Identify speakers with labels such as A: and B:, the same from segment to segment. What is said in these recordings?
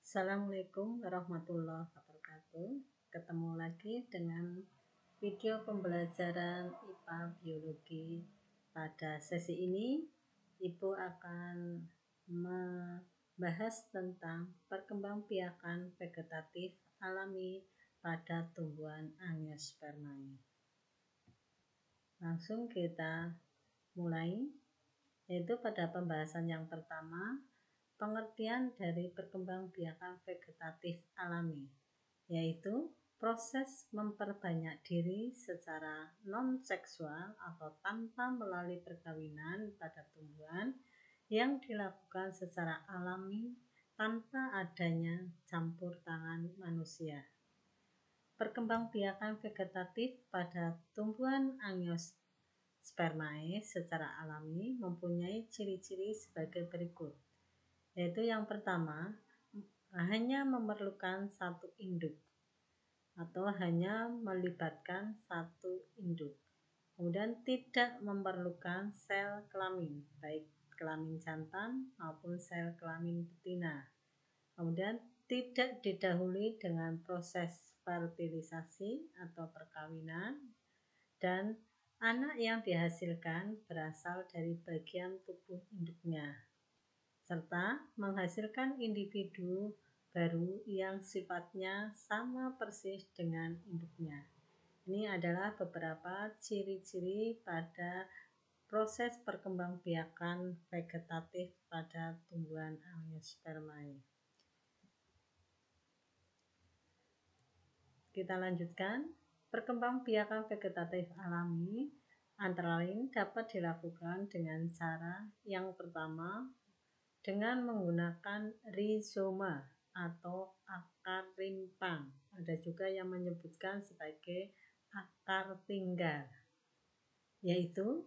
A: Assalamualaikum warahmatullahi wabarakatuh. Ketemu lagi dengan video pembelajaran IPA Biologi. Pada sesi ini, Ibu akan membahas tentang perkembangbiakan vegetatif alami pada tumbuhan Angiospermae. Langsung kita mulai, yaitu pada pembahasan yang pertama, pengertian dari perkembangbiakan vegetatif alami, yaitu proses memperbanyak diri secara non-seksual atau tanpa melalui perkawinan pada tumbuhan yang dilakukan secara alami tanpa adanya campur tangan manusia. Perkembangbiakan vegetatif pada tumbuhan Angiospermae secara alami mempunyai ciri-ciri sebagai berikut, yaitu yang pertama, hanya memerlukan satu induk atau hanya melibatkan satu induk. Kemudian tidak memerlukan sel kelamin, baik kelamin jantan maupun sel kelamin betina. Kemudian tidak didahului dengan proses fertilisasi atau perkawinan, dan anak yang dihasilkan berasal dari bagian tubuh induknya, serta menghasilkan individu baru yang sifatnya sama persis dengan induknya. Ini adalah beberapa ciri-ciri pada proses perkembangbiakan vegetatif pada tumbuhan Angiospermae. Kita lanjutkan. Perkembangbiakan vegetatif alami antara lain dapat dilakukan dengan cara yang pertama, dengan menggunakan rizoma atau akar rimpang. Ada juga yang menyebutkan sebagai akar tinggal, yaitu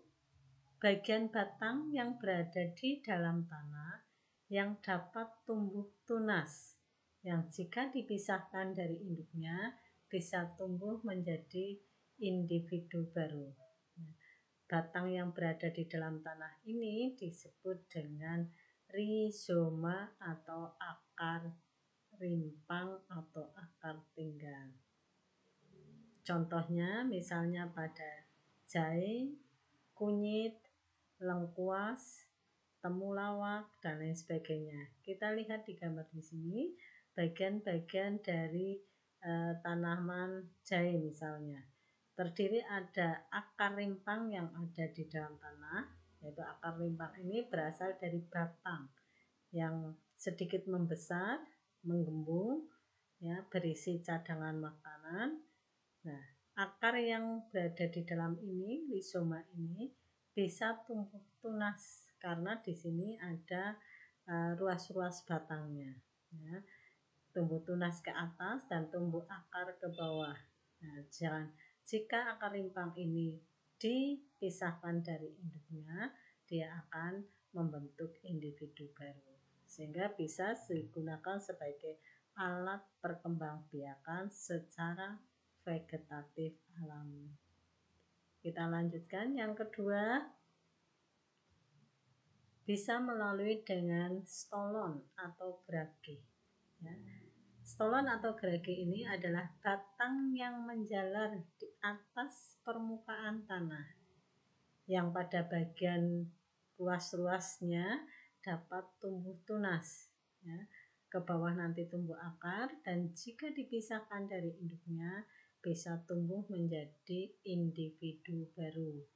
A: bagian batang yang berada di dalam tanah yang dapat tumbuh tunas, yang jika dipisahkan dari induknya bisa tumbuh menjadi individu baru. Batang yang berada di dalam tanah ini disebut dengan rizoma atau akar rimpang atau akar tinggal. Contohnya misalnya pada jahe, kunyit, lengkuas, temulawak, dan lain sebagainya. Kita lihat di gambar di sini bagian-bagian dari tanaman jahe misalnya. Terdiri ada akar rimpang yang ada di dalam tanah, yaitu akar rimpang ini berasal dari batang yang sedikit membesar, menggembung, ya, berisi cadangan makanan. Nah, akar yang berada di dalam ini, rizoma ini, bisa tumbuh tunas karena di sini ada ruas-ruas batangnya, ya. Tumbuh tunas ke atas dan tumbuh akar ke bawah. Nah, jika akar rimpang ini dipisahkan dari induknya, dia akan membentuk individu baru, sehingga bisa digunakan sebagai alat perkembangbiakan secara vegetatif alami. Kita lanjutkan. Yang kedua, bisa melalui dengan stolon atau grage, ya. Stolon atau grage ini adalah batang yang menjalar di atas permukaan tanah, yang pada bagian ruas-ruasnya dapat tumbuh tunas, ya. Ke bawah nanti tumbuh akar, dan jika dipisahkan dari induknya bisa tumbuh menjadi individu baru.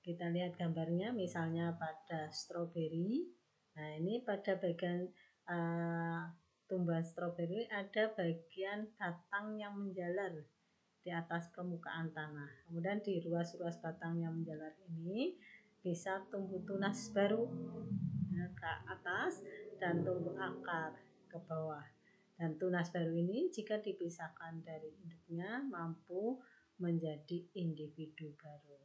A: Kita lihat gambarnya misalnya pada stroberi. Nah, ini pada bagian tumbuhan stroberi ada bagian batang yang menjalar di atas permukaan tanah. Kemudian di ruas-ruas batang yang menjalar ini bisa tumbuh tunas baru, ya, ke atas, dan tumbuh akar ke bawah. Dan tunas baru ini jika dipisahkan dari induknya mampu menjadi individu baru.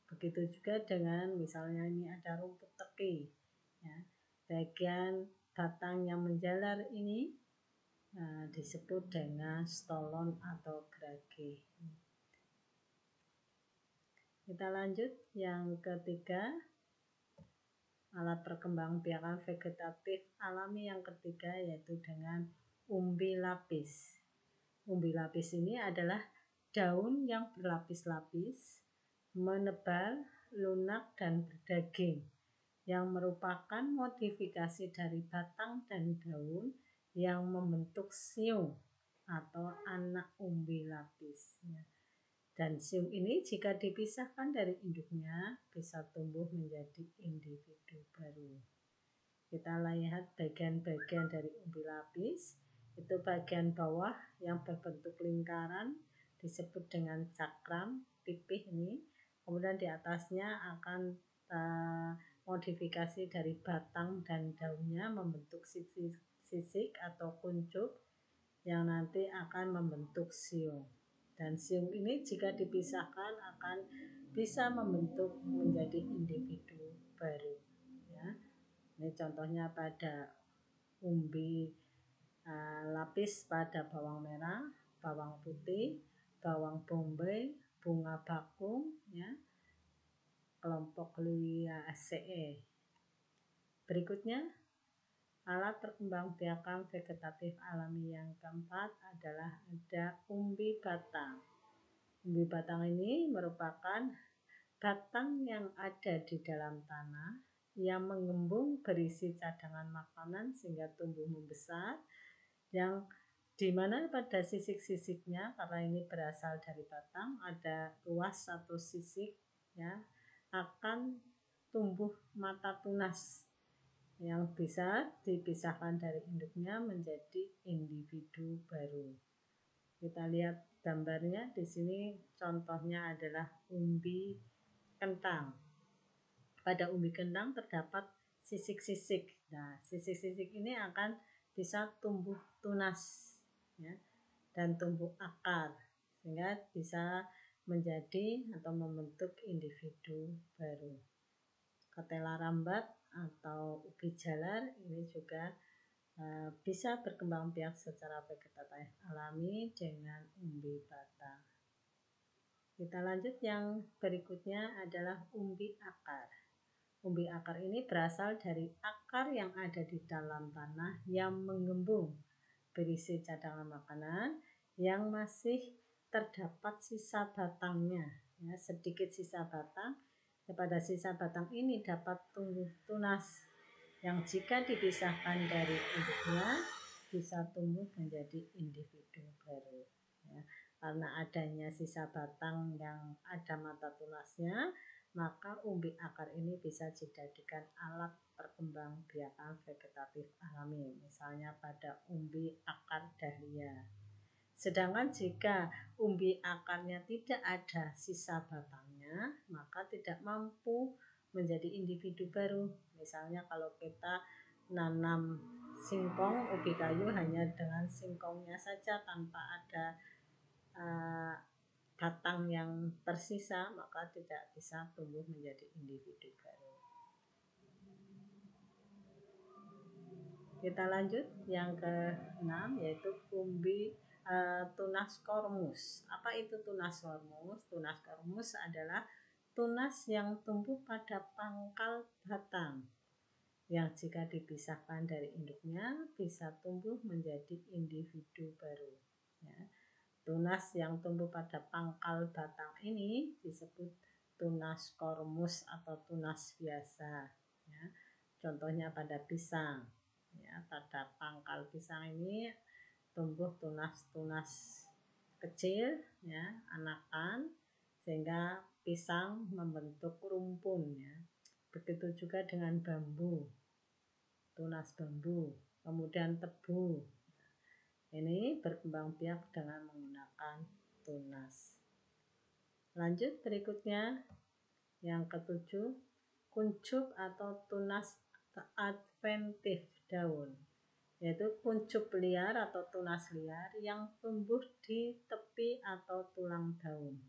A: Begitu juga dengan misalnya ini ada rumput teki, ya. Bagian batang yang menjalar ini disebut dengan stolon atau grage. Kita lanjut. Yang ketiga, alat perkembangbiakan vegetatif alami yang ketiga yaitu dengan umbi lapis. Umbi lapis ini adalah daun yang berlapis-lapis, menebal, lunak, dan berdaging, yang merupakan modifikasi dari batang dan daun yang membentuk siung atau anak umbi lapis. Dan siung ini jika dipisahkan dari induknya bisa tumbuh menjadi individu baru. Kita lihat bagian-bagian dari umbi lapis. Itu bagian bawah yang berbentuk lingkaran disebut dengan cakram pipih ini. Kemudian di atasnya akan modifikasi dari batang dan daunnya membentuk sisik atau kuncup yang nanti akan membentuk siung. Dan siung ini jika dipisahkan akan bisa membentuk menjadi individu baru. Ya. Ini contohnya pada umbi lapis pada bawang merah, bawang putih, bawang bombay, bunga bakung, ya, kelompok Liliaceae. Berikutnya, alat perkembangbiakan vegetatif alami yang keempat adalah ada umbi batang. Umbi batang ini merupakan batang yang ada di dalam tanah yang mengembung berisi cadangan makanan sehingga tumbuh membesar, yang dimana pada sisik-sisiknya, karena ini berasal dari batang, ada ruas atau sisik, ya, akan tumbuh mata tunas yang bisa dipisahkan dari induknya menjadi individu baru. Kita lihat gambarnya di sini, contohnya adalah umbi kentang. Pada umbi kentang terdapat sisik-sisik. Nah, sisik-sisik ini akan bisa tumbuh tunas, ya, dan tumbuh akar sehingga bisa menjadi atau membentuk individu baru. Ketela rambat atau ubi jalar ini juga bisa berkembang biak secara vegetatif alami dengan umbi batang. Kita lanjut, yang berikutnya adalah umbi akar. Umbi akar ini berasal dari akar yang ada di dalam tanah yang mengembung berisi cadangan makanan yang masih terdapat sisa batangnya, ya, sedikit sisa batang. Pada sisa batang ini dapat tumbuh tunas yang jika dipisahkan dari induknya bisa tumbuh menjadi individu baru, ya. Karena adanya sisa batang yang ada mata tunasnya, maka umbi akar ini bisa dijadikan alat perkembangbiakan vegetatif alami, misalnya pada umbi akar dahlia. Sedangkan jika umbi akarnya tidak ada sisa batangnya, maka tidak mampu menjadi individu baru. Misalnya kalau kita nanam singkong, ubi kayu hanya dengan singkongnya saja tanpa ada batang yang tersisa, maka tidak bisa tumbuh menjadi individu baru. Kita lanjut yang ke-6, yaitu umbi tunas kormus. Apa itu tunas kormus? Tunas kormus adalah tunas yang tumbuh pada pangkal batang yang jika dipisahkan dari induknya bisa tumbuh menjadi individu baru, ya. Tunas yang tumbuh pada pangkal batang ini disebut tunas kormus atau tunas biasa, ya. Contohnya pada pisang, ya, pada pangkal pisang ini tumbuh tunas-tunas kecil, ya, anakan, sehingga pisang membentuk rumpun, ya. Begitu juga dengan bambu, tunas bambu, kemudian tebu. Ini berkembang biak dengan menggunakan tunas. Lanjut berikutnya, yang ke-7, kuncup atau tunas adventif daun, yaitu kuncup liar atau tunas liar yang tumbuh di tepi atau tulang daun,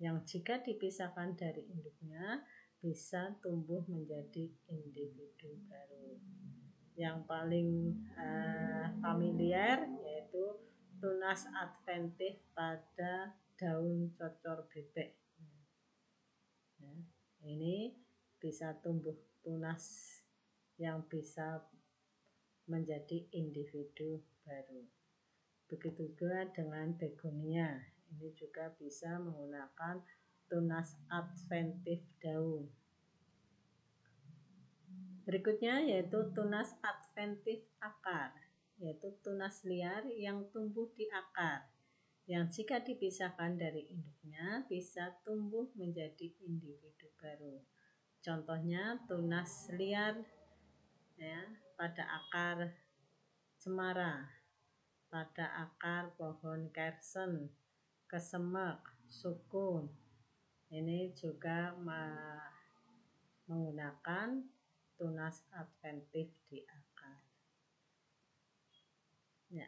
A: yang jika dipisahkan dari induknya bisa tumbuh menjadi individu baru. Yang paling familiar yaitu tunas adventif pada daun cocor bebek, ya, ini bisa tumbuh tunas yang bisa menjadi individu baru. Begitu juga dengan begonia, ini juga bisa menggunakan tunas adventif daun. Berikutnya yaitu tunas adventif akar, yaitu tunas liar yang tumbuh di akar, yang jika dipisahkan dari induknya bisa tumbuh menjadi individu baru. Contohnya tunas liar ya, pada akar cemara, pada akar pohon kersen, kesemek, sukun. Ini juga menggunakan tunas adventif di akar. Ya.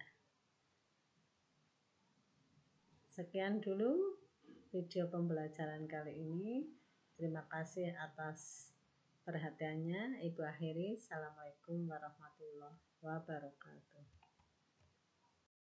A: Sekian dulu video pembelajaran kali ini. Terima kasih atas perhatiannya. Ibu akhiri. Assalamualaikum warahmatullahi wabarakatuh.